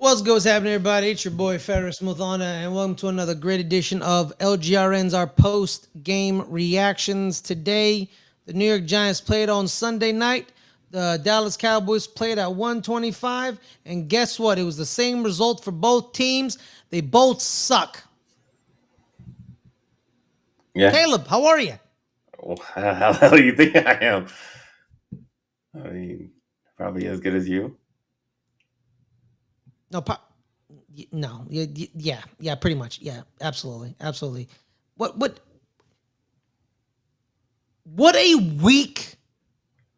What's happening, everybody? It's your boy Fares Muthana, and welcome to another great edition of LGRN's our post-game reactions. Today, the New York Giants played on Sunday night. The Dallas Cowboys played at 125, and guess what? It was the same result for both teams. They both suck. Yeah. Caleb, how are you? Well, how the hell do you think I am? I mean, probably as good as you. No, yeah, pretty much, yeah, absolutely. What a weak,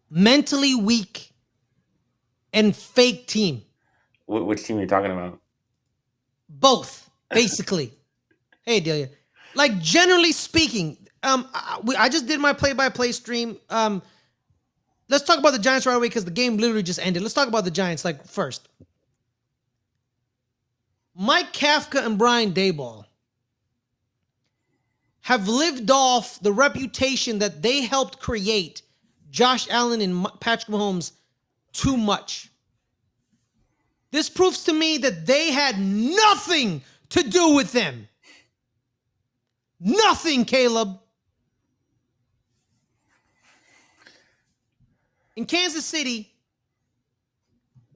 mentally weak, and fake team. Which team are you talking about? Both, basically. Hey, Delia. Like, generally speaking, I just did my play-by-play stream. Let's talk about the Giants right away because the game literally just ended. Let's talk about the Giants, like, first. Mike Kafka and Brian Daboll have lived off the reputation that they helped create Josh Allen and Patrick Mahomes too much. This proves to me that they had nothing to do with them. Nothing, Caleb. In Kansas City,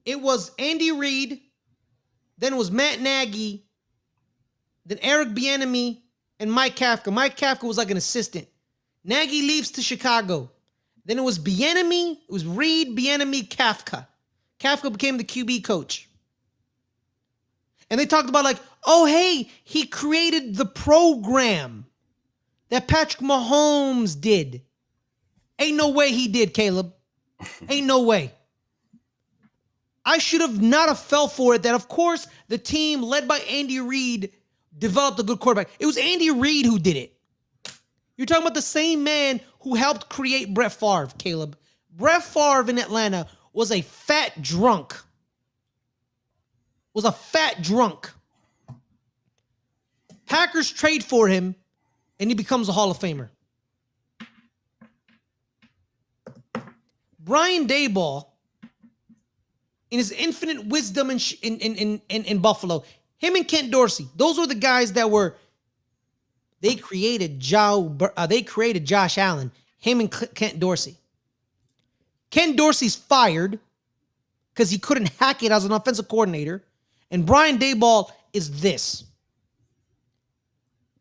it was Andy Reid, then it was Matt Nagy, then Eric Bieniemy, and Mike Kafka. Mike Kafka was like an assistant. Nagy leaves to Chicago. Then it was Bieniemy, it was Reid, Bieniemy, Kafka. Kafka became the QB coach. And they talked about like, oh, hey, he created the program that Patrick Mahomes did. Ain't no way he did, Caleb. Ain't no way. I should have not have fell for it that, of course, the team led by Andy Reid developed a good quarterback. It was Andy Reid who did it. You're talking about the same man who helped create Brett Favre, Caleb. Brett Favre in Atlanta was a fat drunk. Packers trade for him, and he becomes a Hall of Famer. Brian Daboll, in his infinite wisdom in Buffalo, him and Kent Dorsey, those were the guys that were. They created Josh Allen. Him and Kent Dorsey. Kent Dorsey's fired because he couldn't hack it as an offensive coordinator, and Brian Daboll is this.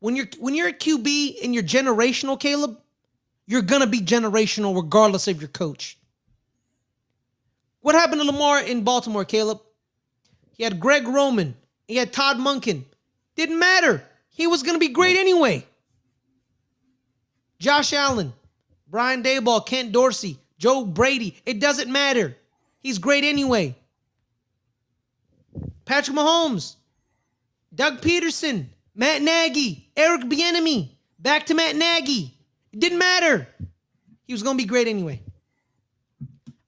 When you're a QB and you're generational, Caleb, you're gonna be generational regardless of your coach. What happened to Lamar in Baltimore, Caleb? He had Greg Roman. He had Todd Monken. Didn't matter. He was going to be great anyway. Josh Allen, Brian Daboll, Kent Dorsey, Joe Brady. It doesn't matter. He's great anyway. Patrick Mahomes, Doug Peterson, Matt Nagy, Eric Bieniemy. Back to Matt Nagy. It didn't matter. He was going to be great anyway.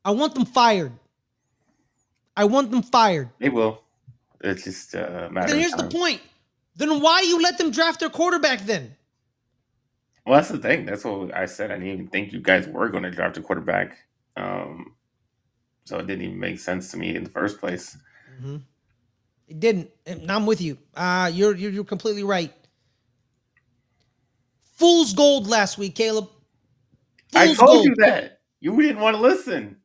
I want them fired. They will. It's just a matter Then here's of time. the point. Then why you let them draft their quarterback then? Well, that's the thing. That's what I said. I didn't even think you guys were going to draft a quarterback. So it didn't even make sense to me in the first place. Mm-hmm. It didn't. And I'm with you. You're completely right. Fool's gold last week, Caleb. I told you that. You didn't want to listen.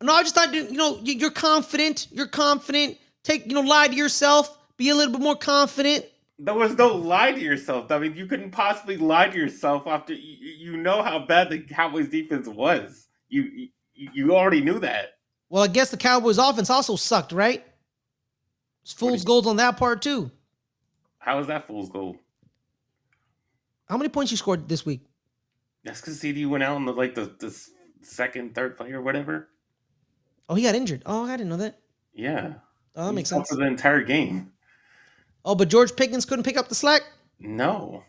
No, I just thought, you're confident. Lie to yourself. Be a little bit more confident. There was no lie to yourself. I mean, you couldn't possibly lie to yourself after you know how bad the Cowboys defense was. You already knew that. Well, I guess the Cowboys offense also sucked, right? It's fool's gold on that part too. How is that fool's gold? How many points you scored this week? That's because CD went out on the second, third play or whatever. Oh, he got injured. Oh, I didn't know that. Yeah. Oh, that makes sense. For the entire game. Oh, but George Pickens couldn't pick up the slack? No.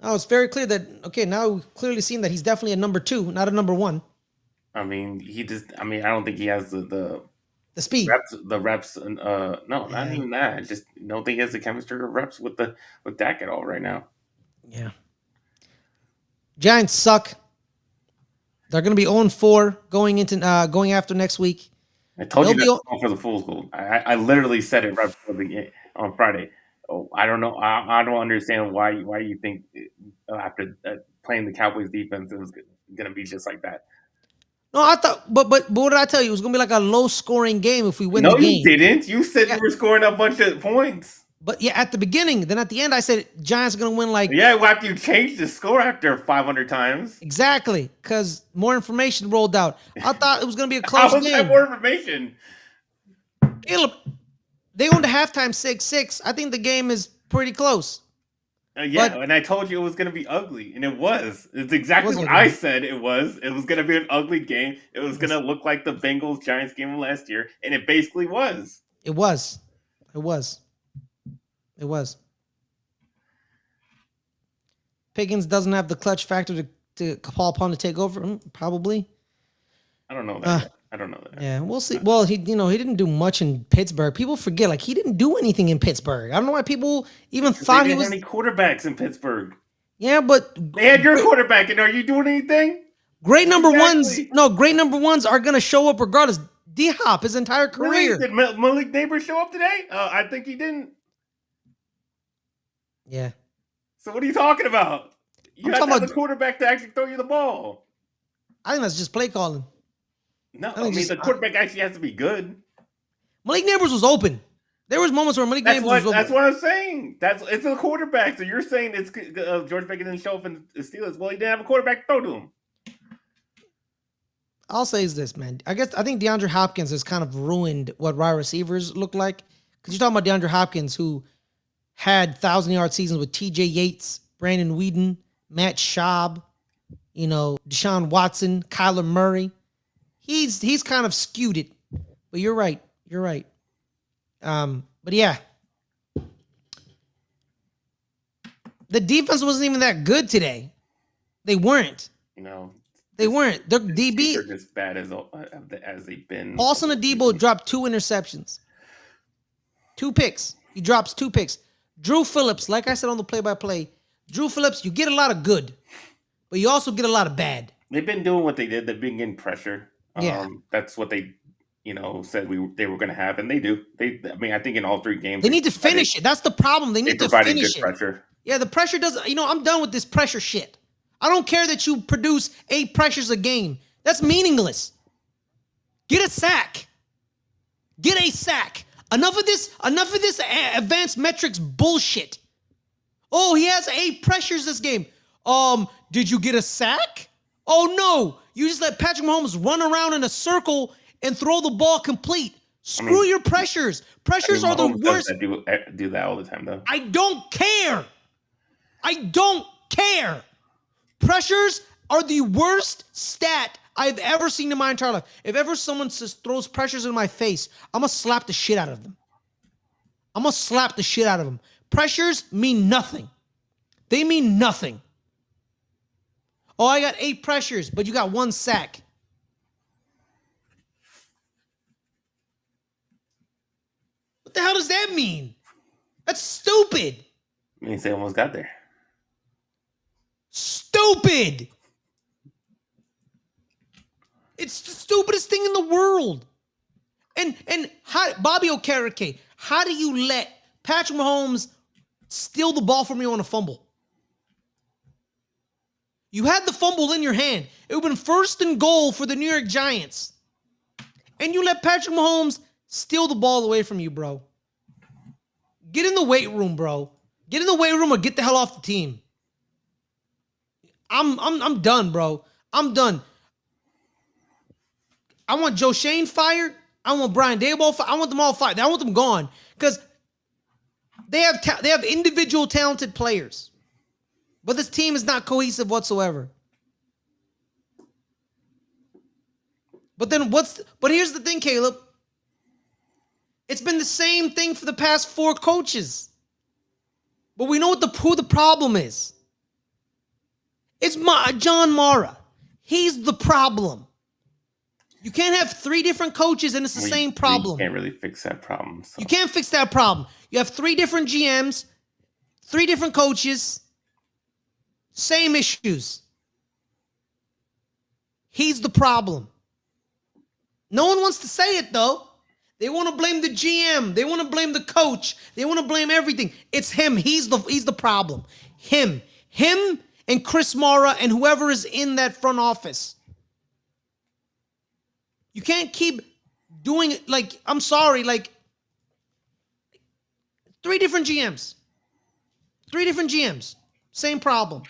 Oh, it's very clear that, okay, now we've clearly seen that he's definitely a number 2, not a number 1. I mean, I don't think he has the speed. Reps. No, not even that. I just don't think he has the chemistry or reps with Dak at all right now. Yeah. Giants suck. They're going to be 0-4 going after next week. I told you They'll be that's going for the fool's gold. I literally said it right before on Friday. Oh, I don't know. I don't understand why you think after playing the Cowboys defense it was going to be just like that. no. I thought, but what did I tell you? It was gonna be like a low scoring game if we win No, the you game. didn't. You said Yeah, you were scoring a bunch of points. but yeah, at the beginning, then at the end, I said Giants are gonna win like Yeah, well, after you changed the score after 500 times. exactly because more information rolled out. I thought it was gonna be a close How was that game. more information? Caleb, they went to halftime 6-6. I think the game is pretty close. Yeah, But and I told you it was going to be ugly, and it was. It's it exactly was what I ugly. said it was. It was going to be an ugly game. It was going to look like the Bengals Giants game of last year, and it basically was. It was. It was. It was. Pickens doesn't have the clutch factor to call upon to take over. Probably. I don't know that. I don't know that. Yeah, we'll see. Well, he didn't do much in Pittsburgh. People forget, like he didn't do anything in Pittsburgh. I don't know why people even They thought he didn't was. have any quarterbacks in Pittsburgh. Yeah, but They had your quarterback, and are you doing anything? great number ones. Exactly. No, great number ones are gonna show up regardless. D-Hop his entire Really? career. Did Malik Neighbors show up today? I think he didn't. Yeah, So what are you talking about? You I'm have to talking have the about. quarterback to actually throw you the ball. I think that's just play calling. No, I I think mean just the quarterback actually has to be good. Malik Neighbors was open. There was moments where Malik That's Neighbors was what open. that's what I'm saying. It's a quarterback. So you're saying it's George Baker didn't show up in the Steelers. Well, he didn't have a quarterback to throw to him. I'll say is this, man. I think DeAndre Hopkins has kind of ruined what wide receivers look like. Because you're talking about DeAndre Hopkins, who had 1,000-yard seasons with T.J. Yates, Brandon Whedon, Matt Schaub, Deshaun Watson, Kyler Murray. He's kind of skewed it. But you're right. You're right. But yeah. The defense wasn't even that good today. They weren't. No, They weren't. Their the DB. Chiefs are just bad as they've been. Paulson Adebo dropped 2 interceptions. 2 picks. He drops 2 picks. Drew Phillips, like I said on the play-by-play, Drew Phillips, you get a lot of good, but you also get a lot of bad. They've been doing what they did. They've been getting pressure. Yeah. That's what they, said they were going to have, and they do. I think in all 3 games They need to finish it. That's the problem. They need to provided finish good it. pressure. Yeah, the pressure doesn't, I'm done with this pressure shit. I don't care that you produce 8 pressures a game. That's meaningless. Get a sack. Get a sack. Enough of this advanced metrics bullshit. Oh, he has 8 pressures this game. Did you get a sack? Oh no, you just let Patrick Mahomes run around in a circle and throw the ball complete. Screw your pressures. Pressures are the worst. Do that all the time, though. I don't care. I don't care. Pressures are the worst stat I've ever seen in my entire life. If ever someone throws pressures in my face, I'm going to slap the shit out of them. I'm going to slap the shit out of them. Pressures mean nothing. They mean nothing. Oh, I got 8 pressures, but you got 1 sack. What the hell does that mean? That's stupid. It means they almost got there. Stupid. It's the stupidest thing in the world. And how, Bobby Okereke, how do you let Patrick Mahomes steal the ball from you on a fumble? You had the fumble in your hand. It would have been 1st and goal for the New York Giants. And you let Patrick Mahomes steal the ball away from you, bro. Get in the weight room, bro. Get in the weight room or get the hell off the team. I'm done, bro. I'm done. I want Joe Shane fired. I want Brian Daboll fired. I want them all fired. I want them gone because they have individual talented players, but this team is not cohesive whatsoever. But here's the thing, Caleb. It's been the same thing for the past 4 coaches, but we know who the problem is. It's John Mara. He's the problem. You can't have 3 different coaches and it's the same problem. You can't really fix that problem. So. You can't fix that problem. You have 3 different GMs, 3 different coaches, same issues. He's the problem. No one wants to say it though. They want to blame the GM. They want to blame the coach. They want to blame everything. It's him. He's the problem. Him and Chris Mara and whoever is in that front office. You can't keep doing it. Like, I'm sorry, like 3 different GMs. 3 different GMs. Same problem.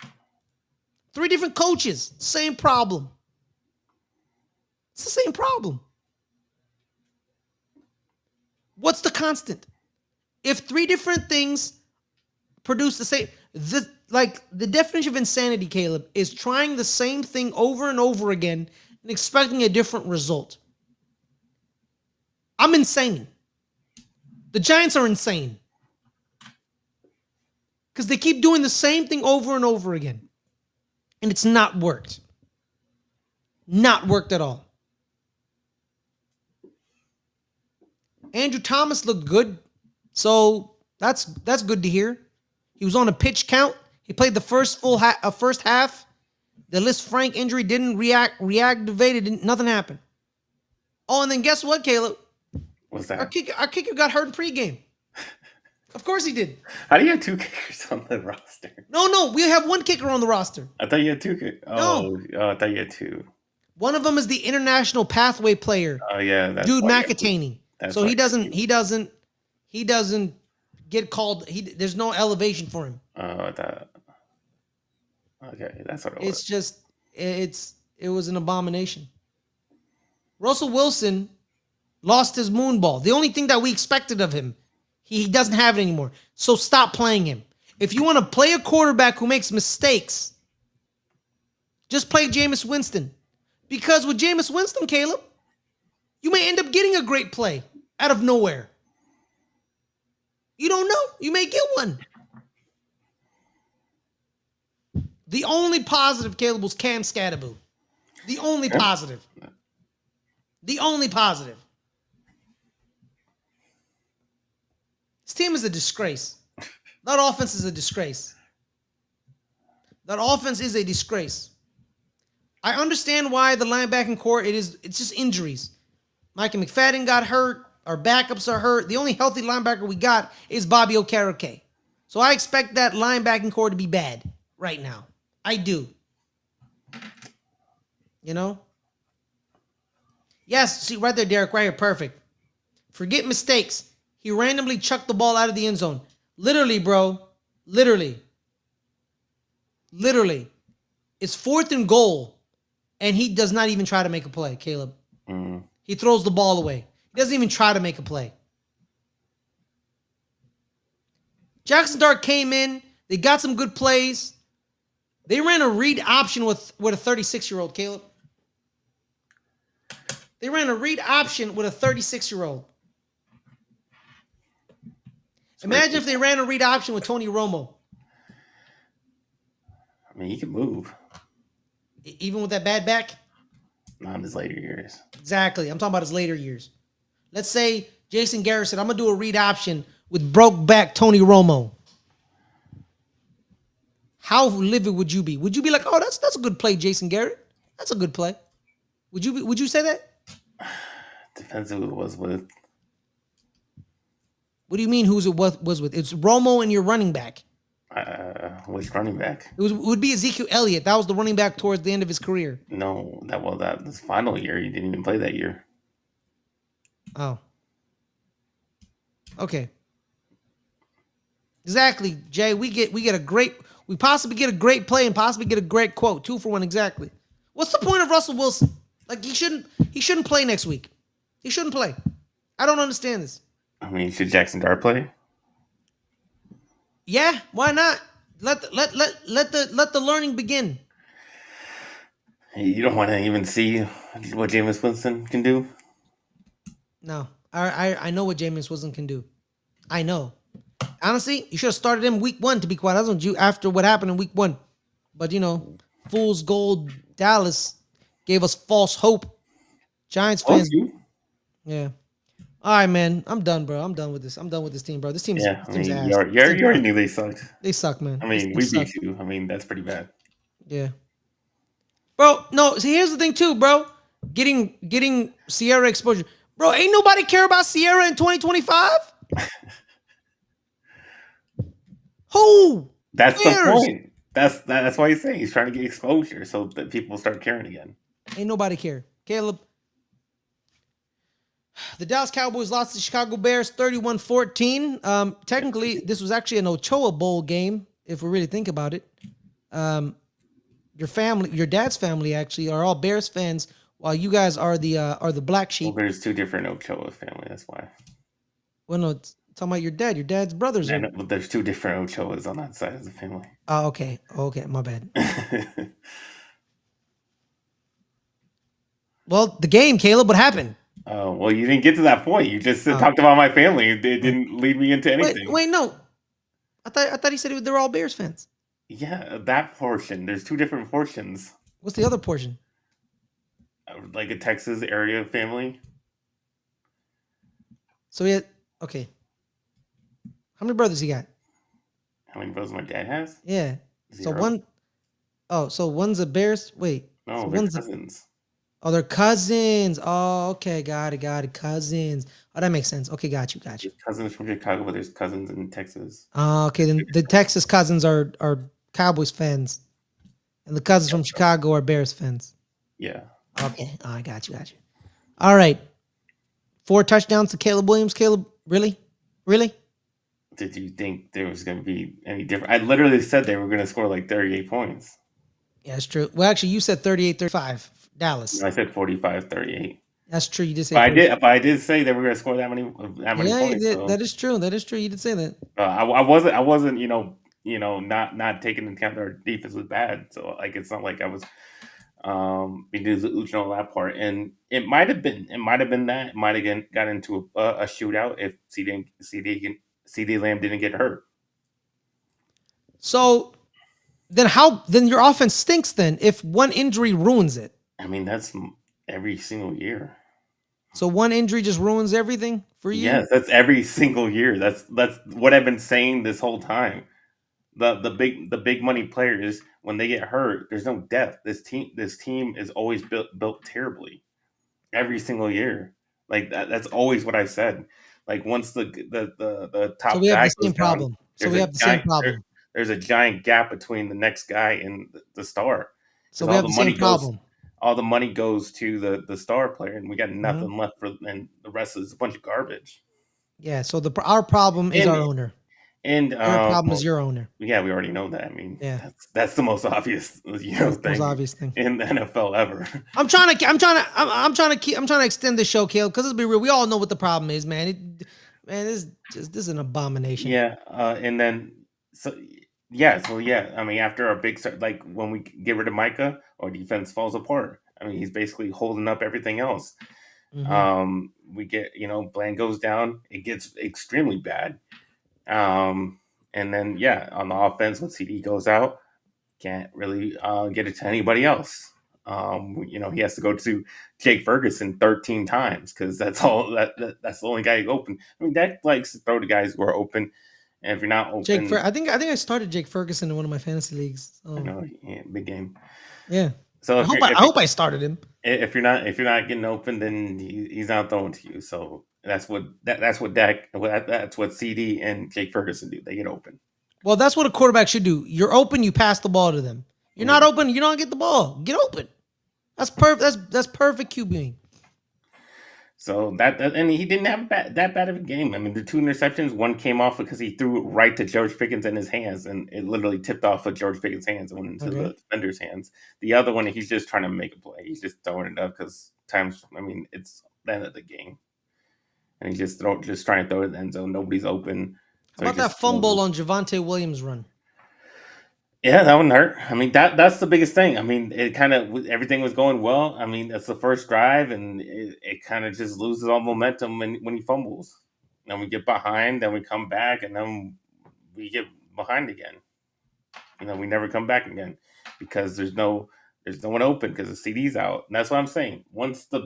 3 different coaches. Same problem. It's the same problem. What's the constant? If 3 different things produce the same, the definition of insanity, Caleb, is trying the same thing over and over again and expecting a different result. I'm insane. The Giants are insane. Because they keep doing the same thing over and over again. And it's not worked. Not worked at all. Andrew Thomas looked good. So that's good to hear. He was on a pitch count. He played the first half. The Liz Frank injury didn't reactivate. Nothing happened. Oh, and then guess what, Caleb? What's that? Our kicker got hurt in pregame. Of course he did. How do you have 2 kickers on the roster? No, we have 1 kicker on the roster. I thought you had 2 kickers. Oh, I thought you had 2. One of them is the international pathway player. Oh yeah, that's Jude McElhaney. So he doesn't get called. There's no elevation for him. Oh, okay, that's what it was. It's just it was an abomination. Russell Wilson lost his moonball. The only thing that we expected of him, he doesn't have it anymore. So stop playing him. If you want to play a quarterback who makes mistakes, just play Jameis Winston. Because with Jameis Winston, Caleb, you may end up getting a great play out of nowhere. You don't know. You may get one. The only positive, Caleb, was Cam Scatterbo. The only positive. The only positive. This team is a disgrace. That offense is a disgrace. That offense is a disgrace. I understand why the linebacking core, it's just injuries. Micah McFadden got hurt. Our backups are hurt. The only healthy linebacker we got is Bobby Okereke. So I expect that linebacking core to be bad right now. I do. You know? Yes, see right there, Derek, right here, perfect. Forget mistakes. He randomly chucked the ball out of the end zone. Literally, bro. Literally. It's 4th and goal, and he does not even try to make a play, Caleb. Mm. He throws the ball away. He doesn't even try to make a play. Jackson Dart came in. They got some good plays. They ran a read option with a 36-year-old, Caleb. They ran a read option with a 36-year-old. Imagine if they ran a read option with Tony Romo. I mean, he can move. Even with that bad back? Not in his later years. Exactly. I'm talking about his later years. Let's say Jason Garrett said, I'm going to do a read option with broke back Tony Romo. How livid would you be? Would you be like, oh, that's a good play, Jason Garrett? That's a good play. Would you say that? Depends who it was with. What do you mean who's it was with? It's Romo and your running back. Which running back? It would be Ezekiel Elliott. That was the running back towards the end of his career. No, that this final year, he didn't even play that year. Oh. Okay. Exactly, Jay. We possibly get a great play and possibly get a great quote. 2 for 1 exactly. What's the point of Russell Wilson? Like he shouldn't play next week. He shouldn't play. I don't understand this. I mean, should Jackson Dart play? Yeah, why not? Let the learning begin. You don't want to even see what Jameis Winston can do? No. I know what Jameis Winston can do. I know. Honestly, you should have started him week 1, to be quite honest with you, after what happened in week 1. But, fool's gold Dallas gave us false hope. Giants fans. Yeah. All right, man. I'm done, bro. I'm done with this. I'm done with this team, bro. This team's ass. You already knew they sucked. They suck, man. I mean, we beat you. I mean, that's pretty bad. Yeah. Bro, no. See, here's the thing, too, bro. getting Sierra exposure. Bro, ain't nobody care about Sierra in 2025? Who That's the cares? point. That's why he's saying he's trying to get exposure so that people start caring again. Ain't nobody care. Caleb, the Dallas Cowboys lost to the Chicago Bears 31-14. Technically, this was actually an Ochoa Bowl game, if we really think about it. Your dad's family actually are all Bears fans, while you guys are the black Well, sheep. there's two different Ochoa family. That's why. Well, no, it's talking about your dad. Your dad's brothers are. But there's two different Ochoas on that side of the family. Oh, okay. Okay, my bad. Well, the game, Caleb, what happened? Oh, well, you didn't get to that point. You just talked about my family. It didn't lead me into Wait, anything. wait, no. I thought he said they were all Bears fans. Yeah, that portion. There's two different portions. What's the other portion? Like a Texas area family. So he had okay. How many brothers he got? How many brothers my dad has? Yeah. 0. So one. Oh, so one's a Bears. Wait. No, So they're one's cousins. oh, they're cousins. Oh, okay, got it. Cousins. Oh, that makes sense. Okay, got you. There's cousins from Chicago, but there's cousins in Texas. Oh, okay, then the Texas cousins are Cowboys fans, and the cousins from Chicago are Bears fans. Yeah. Okay, oh, I got you. All right, 4 touchdowns to Caleb Williams. Caleb, really? Did you think there was going to be any different? I literally said they were going to score like 38 points. Yeah, that's true. Well, actually, you said 38-35, Dallas. No, I said 45-38. That's true. You did say. But I did say they were going to score that many Yeah, you points. did. So, That is true. You did say that. I wasn't, not taking into account their defense was bad. So like, it's not like I was being delusional on that part. And it might have been that. It might have got into a shootout if CD Lamb didn't get hurt. So then your offense stinks then if one injury ruins it. I mean, that's every single year. So one injury just ruins everything for you? Yes, that's every single year. That's what I've been saying this whole time. The big money players, when they get hurt, there's no depth. This team is always built terribly every single year. Like that's always what I said. Like once the So top we have guy the goes same down, problem. there's a giant gap between the next guy and the star. So Because we have the same problem. all the money goes to the star player, and we got Mm-hmm. nothing left and the rest is a bunch of garbage. Yeah. So our problem is our owner. And Your problem is your owner. Yeah, we already know that. I mean, Yeah. that's the most obvious, thing, Most obvious thing in the NFL ever. I'm trying to extend the show, Caleb, because let's be real. We all know what the problem is, man. This is an abomination. Yeah, and then so yeah. I mean, after our big start, like when we get rid of Micah, our defense falls apart. I mean, he's basically holding up everything else. Mm-hmm. We get Bland goes down. It gets extremely bad. And then on the offense, when CD goes out, can't really get it to anybody else. He has to go to Jake Ferguson 13 times because that's all that's the only guy who's open. I mean, Dak likes to throw to guys who are open, and if you're not open, I think I started Jake Ferguson in one of my fantasy leagues. I know, big game. Yeah. So I hope I started him. If you're not getting open, then he's not throwing to you. So that's what CD and Jake Ferguson do. They get open. Well, that's what a quarterback should do. You're open, you pass the ball to them. You're not open, you don't get the ball. Get open. That's perfect. That's perfect QBing. So and he didn't have that bad of a game. I mean, the 2 interceptions, one came off because he threw it right to George Pickens in his hands, and it literally tipped off of George Pickens' hands and went into the defender's hands. The other one, he's just trying to make a play. He's just throwing it up because it's the end of the game, and he's just trying to throw it in the end zone. Nobody's open. So how about that fumble on Javonte Williams' run? Yeah, that wouldn't hurt. I mean, that's the biggest thing. I mean, it kind of everything was going well. I mean, that's the first drive, and it kind of just loses all momentum when he fumbles. Then we get behind, then we come back, and then we get behind again. And then we never come back again because there's no one open because the CD's out. And that's what I'm saying. Once the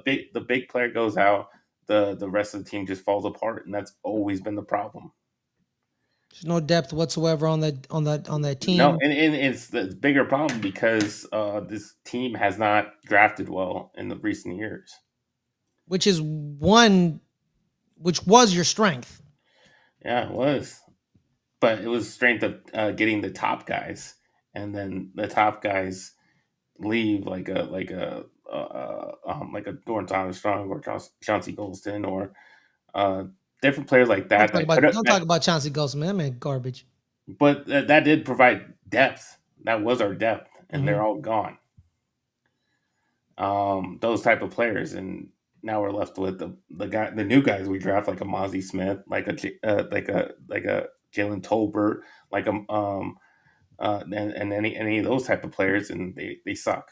big player goes out, the rest of the team just falls apart, and that's always been the problem. There's no depth whatsoever on that No, team, and it's the bigger problem because this team has not drafted well in the recent years. which is one which was your strength. Yeah, it was, but it was strength of getting the top guys, and then the top guys leave like a Dorn Thomas Strong or Chauncey Golston or uh, different players like that that could have Don't talk about Chauncey Gosman. That man garbage. but that did provide depth. That was our depth, and Hmm. they're all gone. Those type of players, and now we're left with the new guys we draft, like a Mozzie Smith, like a Jalen Tolbert, like and any of those type of players, and they suck.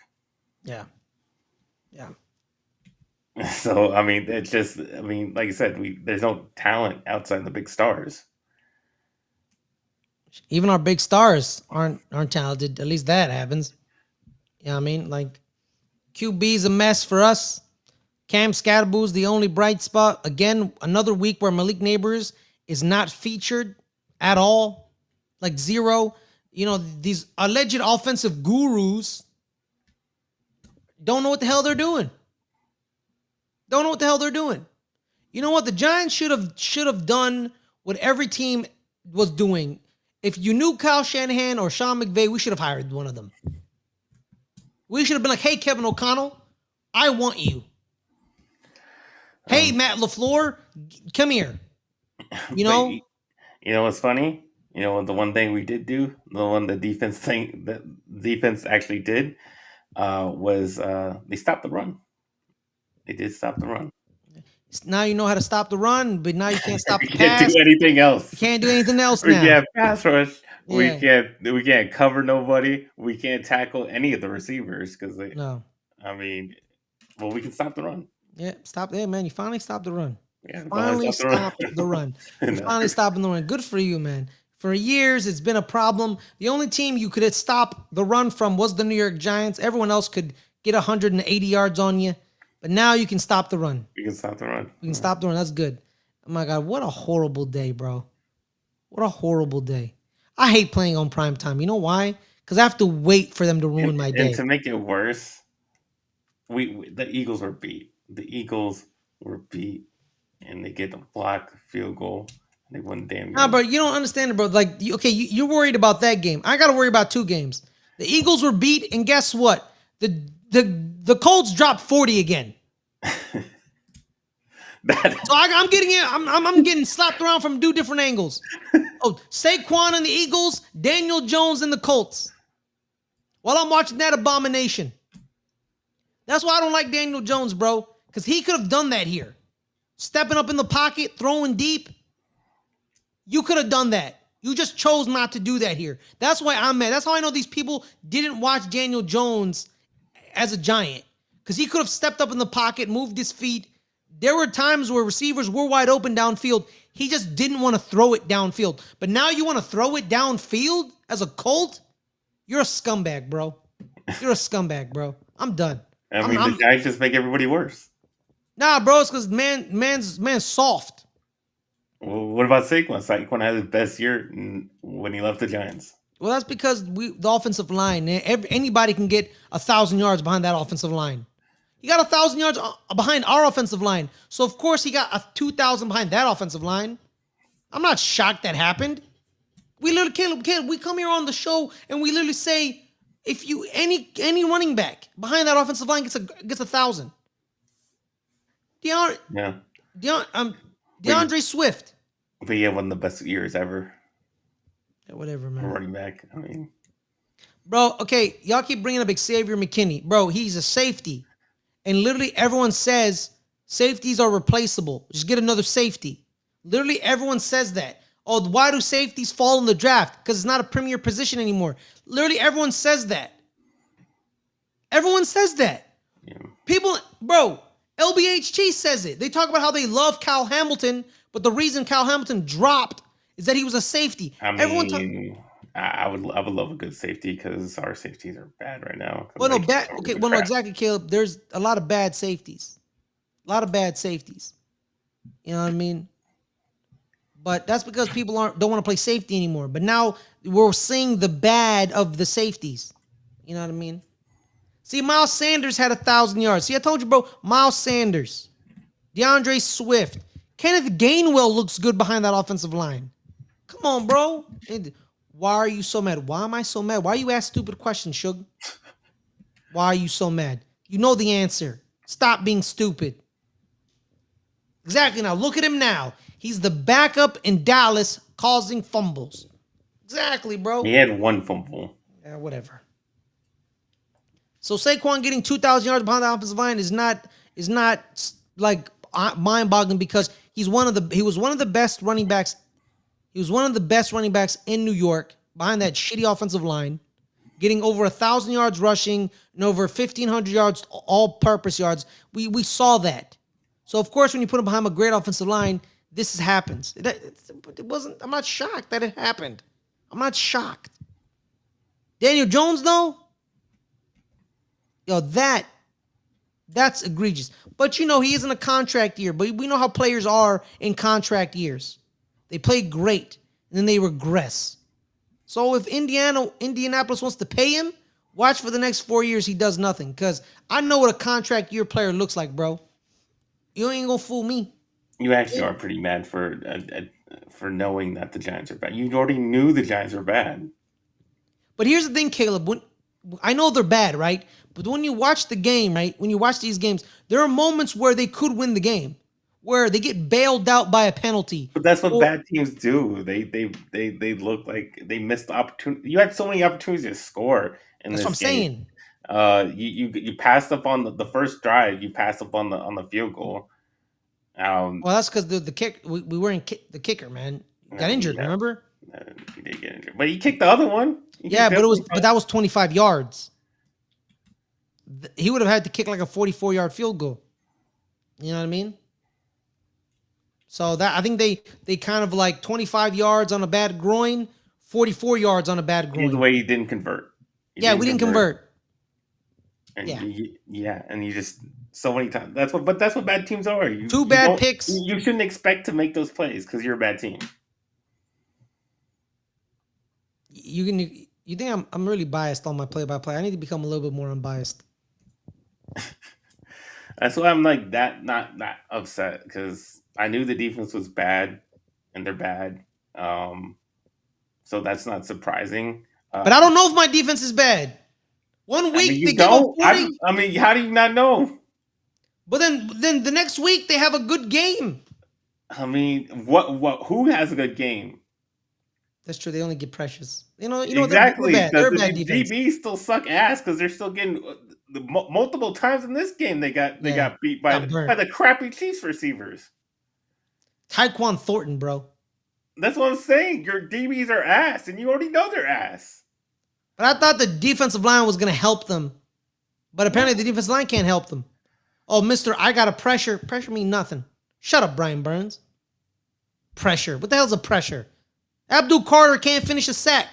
Yeah, yeah. So I mean, it's just I mean, like I said, there's no talent outside the big stars. Even our big stars aren't talented. At least that happens. You know what I mean? Like QB's a mess for us. Cam Scatterboo's the only bright spot. Again, another week where Malik Neighbors is not featured at all. Like zero. You know, these alleged offensive gurus don't know what the hell they're doing. Don't know what the hell they're doing. You know what? The Giants should have done what every team was doing. If you knew Kyle Shanahan or Sean McVay, we should have hired one of them. We should have been like, hey, Kevin O'Connell, I want you. Hey, Matt LaFleur, come here. You But know? you know what's funny? You know the one thing we did do, the one the defense actually did, was they stopped the run. They did stop the run. Now you know how to stop the run, but now you can't stop We the can't do pass. anything You else. can't do anything else We now. can't pass rush. We Yeah. can't cover nobody. We can't tackle any of the receivers because they. No. I mean, well, we can stop the run. Yeah, stop there, man. You finally stopped the run. You Yeah, finally finally stop the run. stopped the run. You No. finally stopped the run. Good for you, man. For years, it's been a problem. The only team you could stop the run from was the New York Giants. Everyone else could get 180 yards on you. But now you can stop the run. We can stop the run. You can stop the run. That's good. Oh my God, what a horrible day, bro. What a horrible day. I hate playing on prime time. You know why? Because I have to wait for them to ruin my And day. to make it worse, the Eagles were beat. The Eagles were beat, and they get a blocked field goal. And they won the damn game. Nah, bro, you don't understand it, bro. Like, okay, you're worried about that game. I got to worry about two games. The Eagles were beat, and guess what? The Colts dropped 40 again. So I'm getting it. I'm getting slapped around from two different angles. Oh, Saquon and the Eagles, Daniel Jones and the Colts. While I'm watching that abomination. That's why I don't like Daniel Jones, bro. Because he could have done that here. Stepping up in the pocket, throwing deep. You could have done that. You just chose not to do that here. That's why I'm mad. That's how I know these people didn't watch Daniel Jones as a Giant. Because he could have stepped up in the pocket, moved his feet. There were times where receivers were wide open downfield. He just didn't want to throw it downfield. But now you want to throw it downfield as a Colt? You're a scumbag, bro. You're a scumbag, bro. I'm done. I mean, the Giants just make everybody worse. Nah, bro, it's because man's soft. Well, what about Saquon? Saquon had his best year when he left the Giants. Well, that's because the offensive line. Anybody can get 1,000 yards behind that offensive line. He got 1,000 yards behind our offensive line, so of course he got 2,000 behind that offensive line. I'm not shocked that happened. We literally, Caleb, we come here on the show and we literally say, if you any running back behind that offensive line gets 1,000. DeAndre Swift. But he had one of the best years ever. Yeah, whatever, man. Running back. I mean, bro, okay, y'all keep bringing up Xavier McKinney. Bro, he's a safety. And literally everyone says safeties are replaceable. Just get another safety. Literally everyone says that. Oh, why do safeties fall in the draft? Because it's not a premier position anymore. Literally everyone says that. Everyone says that. yeah. People, bro, LBHT says it. They talk about how they love Kyle Hamilton, but the reason Kyle Hamilton dropped is that he was a safety. I mean, I would love a good safety because our safeties are bad right now. Well, no, bad. Okay, well, no, exactly, Caleb. There's a lot of bad safeties. A lot of bad safeties. You know what I mean? But that's because people don't want to play safety anymore. But now we're seeing the bad of the safeties. You know what I mean? See, Miles Sanders had 1,000 yards. See, I told you, bro. Miles Sanders, DeAndre Swift, Kenneth Gainwell looks good behind that offensive line. Come on, bro. Why are you so mad? Why am I so mad? Why you ask stupid questions, Suge? Why are you so mad? You know the answer. Stop being stupid. Exactly. Now look at him now. He's the backup in Dallas causing fumbles. Exactly, bro. He had one fumble. Yeah, whatever. So Saquon getting 2,000 yards behind the offensive line is not like mind-boggling because he was one of the best running backs. He was one of the best running backs in New York behind that shitty offensive line, getting over 1,000 yards rushing and over 1,500 yards all-purpose yards. We saw that. So of course, when you put him behind a great offensive line, this happens. It wasn't. I'm not shocked that it happened. I'm not shocked. Daniel Jones, though, yo, that's egregious. But you know, he isn't a contract year. But we know how players are in contract years. They play great and then they regress. So if Indianapolis wants to pay him, watch for the next 4 years he does nothing. Because I know what a contract year player looks like, bro. You ain't gonna fool me. You actually are pretty mad for knowing that the Giants are bad. You already knew the Giants were bad. But here's the thing, Caleb. I know they're bad, right? But when you watch the game, right? When you watch these games, there are moments where they could win the game, where they get bailed out by a penalty. But that's what bad teams do. They look like they missed the opportunity. You had so many opportunities to score in this game. That's what I'm saying. You passed up on the first drive. You passed up on the field goal. Well, that's because the kick we weren't the kicker, man. Got injured. Remember? He did get injured, but he kicked the other one. Yeah, but that was 25 yards. He would have had to kick like a 44-yard field goal. You know what I mean? So that I think they kind of like 25 yards on a bad groin, 44 yards on a bad groin. Either way, he didn't convert. We didn't convert. And and you just so many times. That's what bad teams are. Two bad picks. You shouldn't expect to make those plays because you're a bad team. You think I'm really biased on my play-by-play? I need to become a little bit more unbiased. That's why I'm like not upset because I knew the defense was bad and they're bad. So that's not surprising. But I don't know if my defense is bad. 1 week they give up 40. I mean, how do you not know? But then the next week they have a good game. I mean, what? Who has a good game? That's true. They only get pressures. You know exactly. They're bad defense. DBs still suck ass because they're still getting multiple times in this game. They got beat by the crappy Chiefs receivers. Tyquan Thornton, bro. That's what I'm saying. Your DBs are ass, and you already know they're ass. But I thought the defensive line was going to help them. But apparently the defensive line can't help them. Oh, mister, I got a pressure. Pressure mean nothing. Shut up, Brian Burns. Pressure. What the hell's a pressure? Abdul Carter can't finish a sack.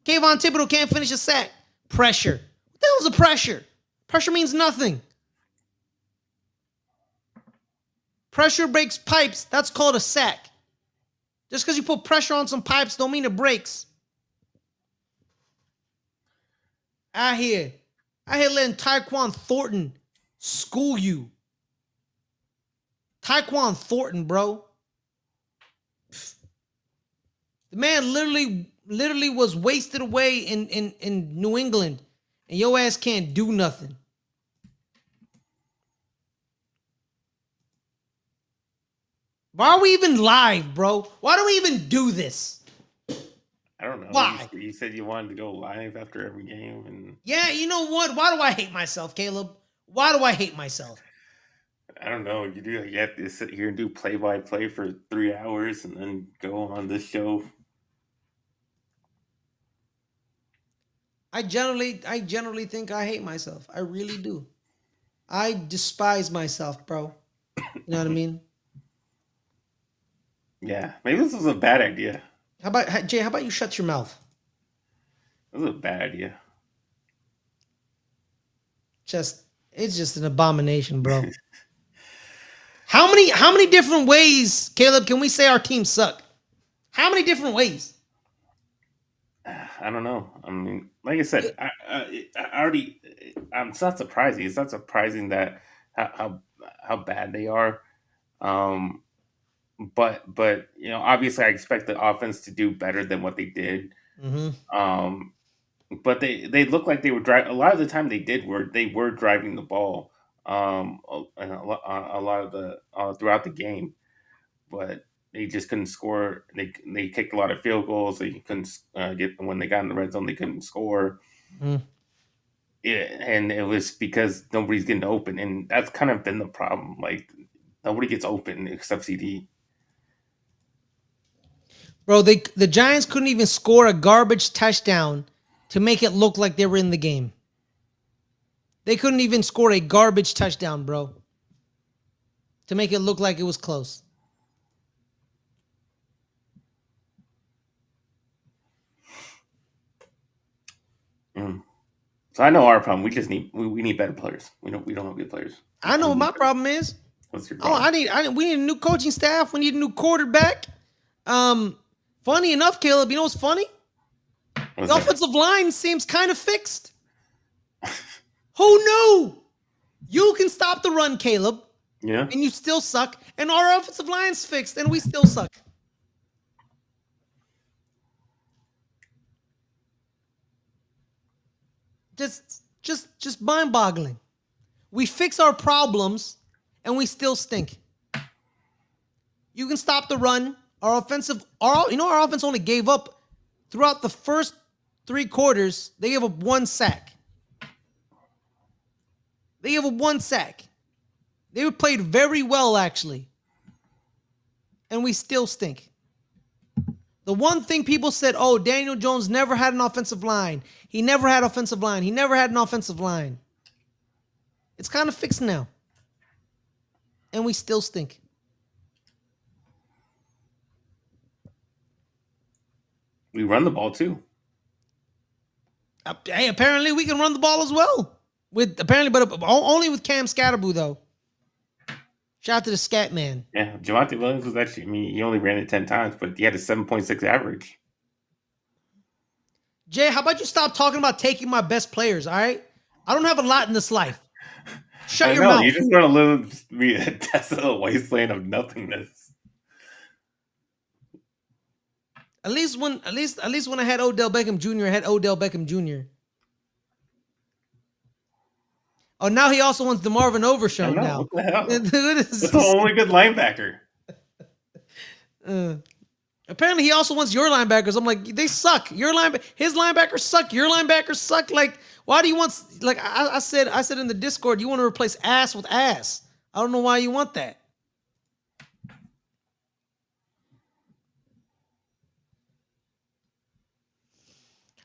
Kayvon Thibodeau can't finish a sack. Pressure. What the hell's a pressure? Pressure means nothing. Pressure breaks pipes. That's called a sack. Just because you put pressure on some pipes don't mean it breaks. I hear letting Tyquan Thornton school you. Tyquan Thornton, bro. The man literally was wasted away in New England, and your ass can't do nothing. Why are we even live, bro? Why do we even do this? I don't know. Why? You said you wanted to go live after every game, and yeah, you know what? Why do I hate myself, Caleb? Why do I hate myself? I don't know. You have to sit here and do play-by-play for 3 hours, and then go on this show. I generally think I hate myself. I really do. I despise myself, bro. You know what I mean? Yeah, maybe this was a bad idea. How about you shut your mouth? This is a bad idea. It's just an abomination, bro. How many different ways, Caleb, can we say our teams suck? How many different ways? I don't know. I mean, like I said, I already. It's not surprising. It's not surprising that how bad they are. Um, but obviously, I expect the offense to do better than what they did. Mm-hmm. Um, but they look like they were driving. A lot of the time, they were driving the ball. And a lot of the throughout the game, but they just couldn't score. They kicked a lot of field goals. They couldn't get when they got in the red zone. They couldn't score. Mm-hmm. Yeah, and it was because nobody's getting open, and that's kind of been the problem. Like nobody gets open except CD. Bro, the Giants couldn't even score a garbage touchdown to make it look like they were in the game. They couldn't even score a garbage touchdown, bro, to make it look like it was close. Mm. So I know our problem. We just we need better players. We don't have good players. I know what my problem is. What's your Oh, problem? we need a new coaching staff. We need a new quarterback. Funny enough, Caleb, you know what's funny? What's The that? offensive line seems kind of fixed. Who knew? You can stop the run, Caleb, Yeah. and you still suck. And our offensive line's fixed, and we still suck. Just mind-boggling. We fix our problems, and we still stink. You can stop the run. Our offense only gave up throughout the first 3 quarters. They gave up 1 sack. They played very well, actually. And we still stink. The one thing people said, oh, Daniel Jones never had an offensive line. He never had offensive line. He never had an offensive line. It's kind of fixed now. And we still stink. We run the ball too. Hey, apparently we can run the ball as well. But only with Cam Scatterboo, though. Shout out to the Scat Man. Yeah, Javonte Williams was actually. I mean, he only ran it 10 times, but he had a 7.6 average. Jay, how about you stop talking about taking my best players, all right? I don't have a lot in this life. Shut your mouth. You just want to live be a desolate wasteland of nothingness. At least when I had Odell Beckham Jr., I had Odell Beckham Jr. Oh, now he also wants the Marvin Overshown now. What the hell? That's the only good linebacker. Apparently, he also wants your linebackers. I'm like, they suck. His linebackers suck. Your linebackers suck. Like, why do you want? Like I said in the Discord, you want to replace ass with ass. I don't know why you want that.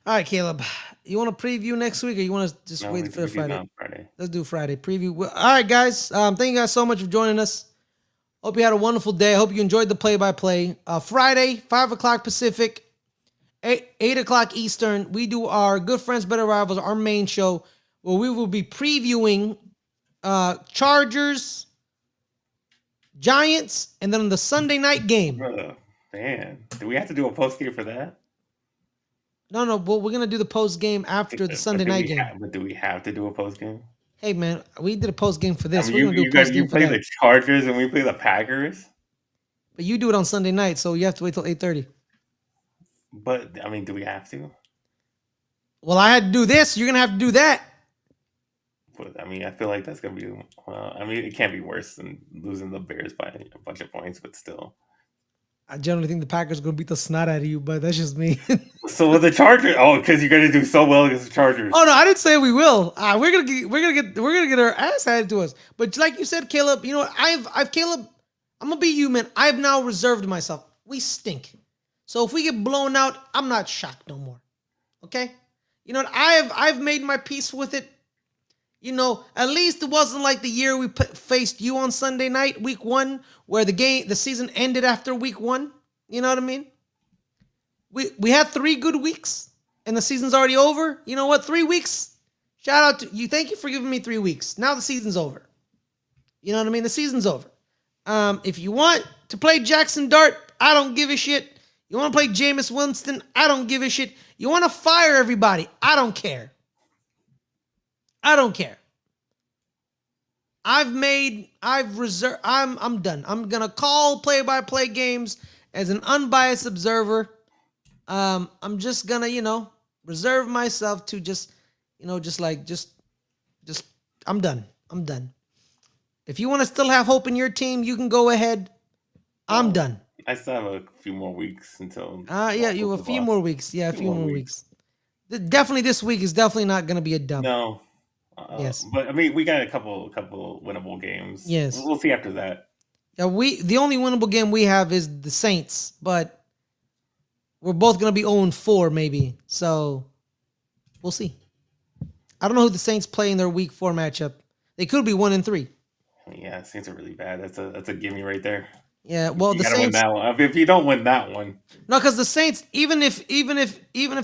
All right, Caleb. You want to preview next week, or you want to just wait for Friday? Let's do Friday preview. All right, guys. Thank you guys so much for joining us. Hope you had a wonderful day. I hope you enjoyed the play-by-play. Friday, 5 o'clock Pacific, 8 o'clock Eastern. We do our Good Friends, Better Rivals, our main show, where we will be previewing Chargers, Giants, and then the Sunday night game. Man, do we have to do a post game for that? No. Well, we're gonna do the post game after the Sunday night game. But do we have to do a post game? Hey man, we did a post game for this. I mean, we're gonna do a post game for that. You play the Chargers and we play the Packers. But you do it on Sunday night, so you have to wait till 8:30. But I mean, do we have to? Well, I had to do this. You're gonna have to do that. But I mean, I feel like that's gonna be. I mean, it can't be worse than losing the Bears by a bunch of points, but still. I generally think the Packers are gonna beat the snot out of you, but that's just me. So with the Chargers, because you're gonna do so well against the Chargers. Oh no, I didn't say we will. We're gonna get our ass handed to us. But like you said, Caleb, you know what? Caleb, I'm gonna be you, man. I've now reserved myself. We stink. So if we get blown out, I'm not shocked no more. Okay? You know what? I've made my peace with it. You know, at least it wasn't like the year we faced you on Sunday night, week 1, where the season ended after week 1. You know what I mean? We had 3 good weeks, and the season's already over. You know what? 3 weeks. Shout out to you. Thank you for giving me 3 weeks. Now the season's over. You know what I mean? The season's over. If you want to play Jackson Dart, I don't give a shit. You want to play Jameis Winston, I don't give a shit. You want to fire everybody, I don't care. I don't care. I'm done. I'm gonna call play-by-play games as an unbiased observer. I'm just gonna, reserve myself to just I'm done. I'm done. If you want to still have hope in your team, you can go ahead. I'm done. I still have a few more weeks until. Yeah, you have a few more weeks. Yeah, a few more weeks. Definitely, this week is definitely not gonna be a dub. No. Yes. But I mean, we got a couple winnable games. Yes. We'll see after that. Yeah, the only winnable game we have is the Saints, but we're both gonna be 0-4 maybe. So we'll see. I don't know who the Saints play in their week 4 matchup. They could be 1-3. Yeah, Saints are really bad. That's a gimme right there. Yeah, well, you the gotta Saints. Win that one. I mean, if you don't win that one, no, because the Saints, even if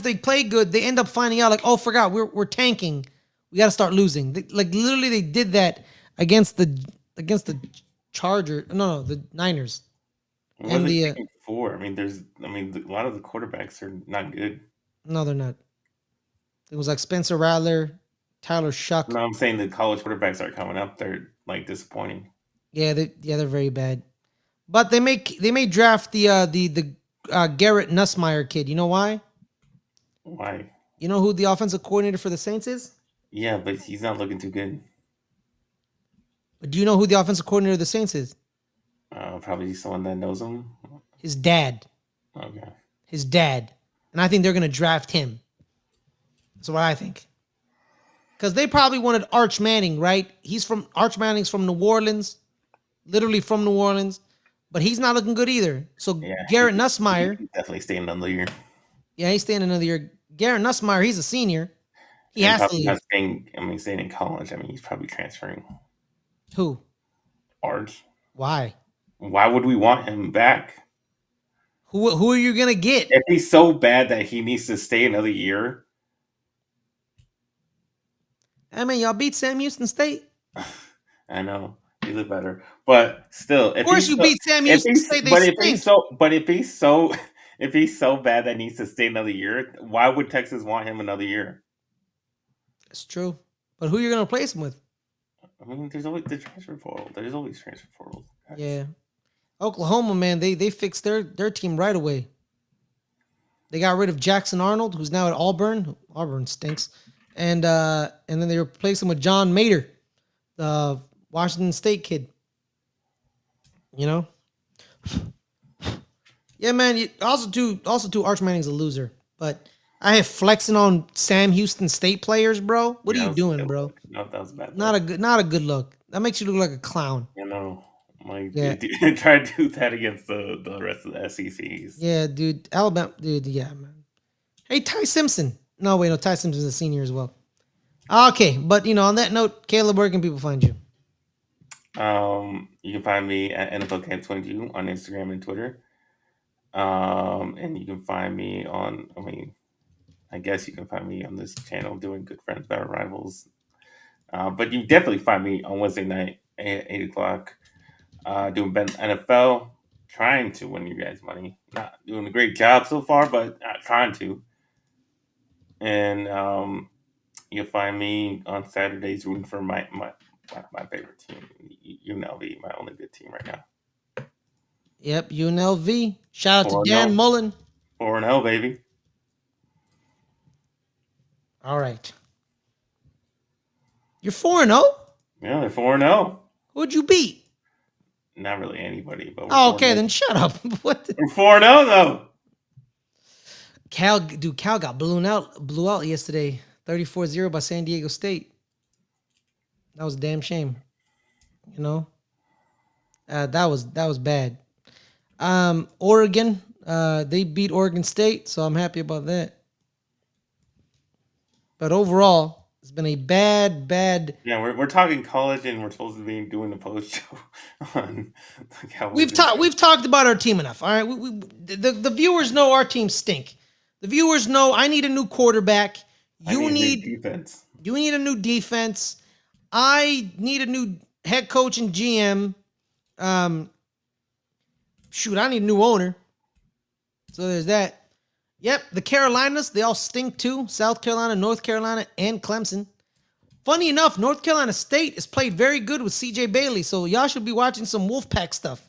they play good, they end up finding out like, oh, forgot we're tanking. We got to start losing. Literally, they did that against the Chargers. No, the Niners. And the 4. I mean, a lot of the quarterbacks are not good. No, they're not. It was like Spencer Rattler, Tyler Shuck. No, I'm saying the college quarterbacks are coming up. They're like disappointing. Yeah, they're very bad. But they may draft the Garrett Nussmeier kid. You know why? Why? You know who the offensive coordinator for the Saints is? Yeah, but he's not looking too good. But do you know who the offensive coordinator of the Saints is? Probably someone that knows him. His dad. Okay. His dad. And I think they're going to draft him. That's what I think. Because they probably wanted Arch Manning, right? Arch Manning's from New Orleans. Literally from New Orleans. But he's not looking good either. So yeah, Garrett Nussmeier. He's definitely staying another year. Yeah, he's staying another year. Garrett Nussmeier, he's a senior. He has to leave. Staying in college. I mean, he's probably transferring. Who? Arch. Why? Why would we want him back? Who are you going to get? If he's so bad that he needs to stay another year. I mean, y'all beat Sam Houston State. I know. You look better. But still, of course you beat Sam Houston State. If he's so bad that he needs to stay another year, why would Texas want him another year? It's true. But who are you going to replace him with? I mean, there's always the transfer portal. There's always transfer portals. Yeah. Oklahoma, man, they fixed their team right away. They got rid of Jackson Arnold, who's now at Auburn. Auburn stinks. And then they replaced him with John Mater, the Washington State kid. You know? Yeah, man. Also, Arch Manning's a loser. But I have flexing on Sam Houston State players, bro. What are you doing, bro? No, that was bad. Not a good look. That makes you look like a clown. You know. Try to do that against the rest of the SECs. Yeah, dude. Alabama, dude. Yeah, man. Hey, Ty Simpson. No, wait, no. Ty Simpson's a senior as well. Okay, but on that note, Caleb, where can people find you? You can find me at NFL Camp 22 on Instagram and Twitter. And you can find me on. I guess you can find me on this channel doing Good Friends, Better Rivals. But you definitely find me on Wednesday night at 8 o'clock. Doing NFL, trying to win you guys money. Not doing a great job so far, but trying to. And you'll find me on Saturdays rooting for my favorite team, UNLV, my only good team right now. Yep, UNLV. Shout out to Dan Mullen. 4-0, baby. All right. You're 4-0? Yeah, they're 4-0. Who'd you beat? Not really anybody, but okay, then shut up. What? We're 4-0 though. Cal got blew out yesterday, 34-0 by San Diego State. That was a damn shame. That was bad. Oregon, they beat Oregon State, so I'm happy about that. But overall, it's been a bad. Yeah, we're talking college, and we're supposed to be doing the post show on the Cowboys. We've talked about our team enough. All right, the viewers know our team stink. The viewers know I need a new quarterback. You need defense. You need a new defense. I need a new head coach and GM. shoot, I need a new owner. So there's that. Yep, the Carolinas, they all stink too. South Carolina, North Carolina, and Clemson. Funny enough, North Carolina State is played very good with CJ Bailey, so y'all should be watching some Wolfpack stuff.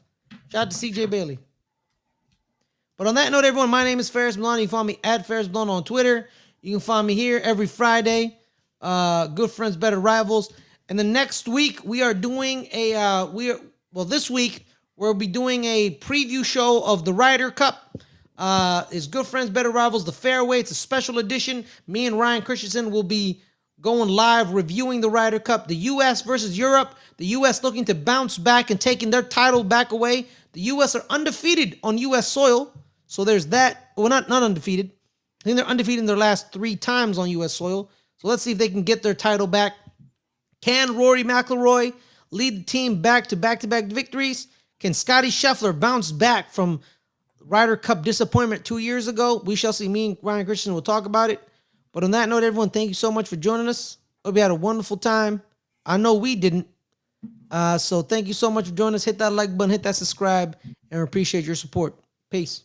Shout out to CJ Bailey. But on that note, everyone, my name is Fares Muthana. You can follow me at Fares Muthana on Twitter. You can find me here every Friday. Good Friends, Better Rivals. And the next week, we are doing this week, we'll be doing a preview show of the Ryder Cup. It's Good Friends, Better Rivals, the Fairway. It's a special edition. Me and Ryan Christensen will be going live reviewing the Ryder Cup. The U.S. versus Europe. The U.S. looking to bounce back and taking their title back away. The U.S. are undefeated on U.S. soil. So there's that. Well, not undefeated. I think they're undefeated in their last 3 times on U.S. soil. So let's see if they can get their title back. Can Rory McIlroy lead the team back to back-to-back victories? Can Scottie Scheffler bounce back from Ryder Cup disappointment 2 years ago? We shall see. Me and Ryan Christian will talk about it. But on that note, everyone, thank you so much for joining us. Hope you had a wonderful time. I know we didn't. So thank you so much for joining us. Hit that like button, hit that subscribe, and we appreciate your support. Peace.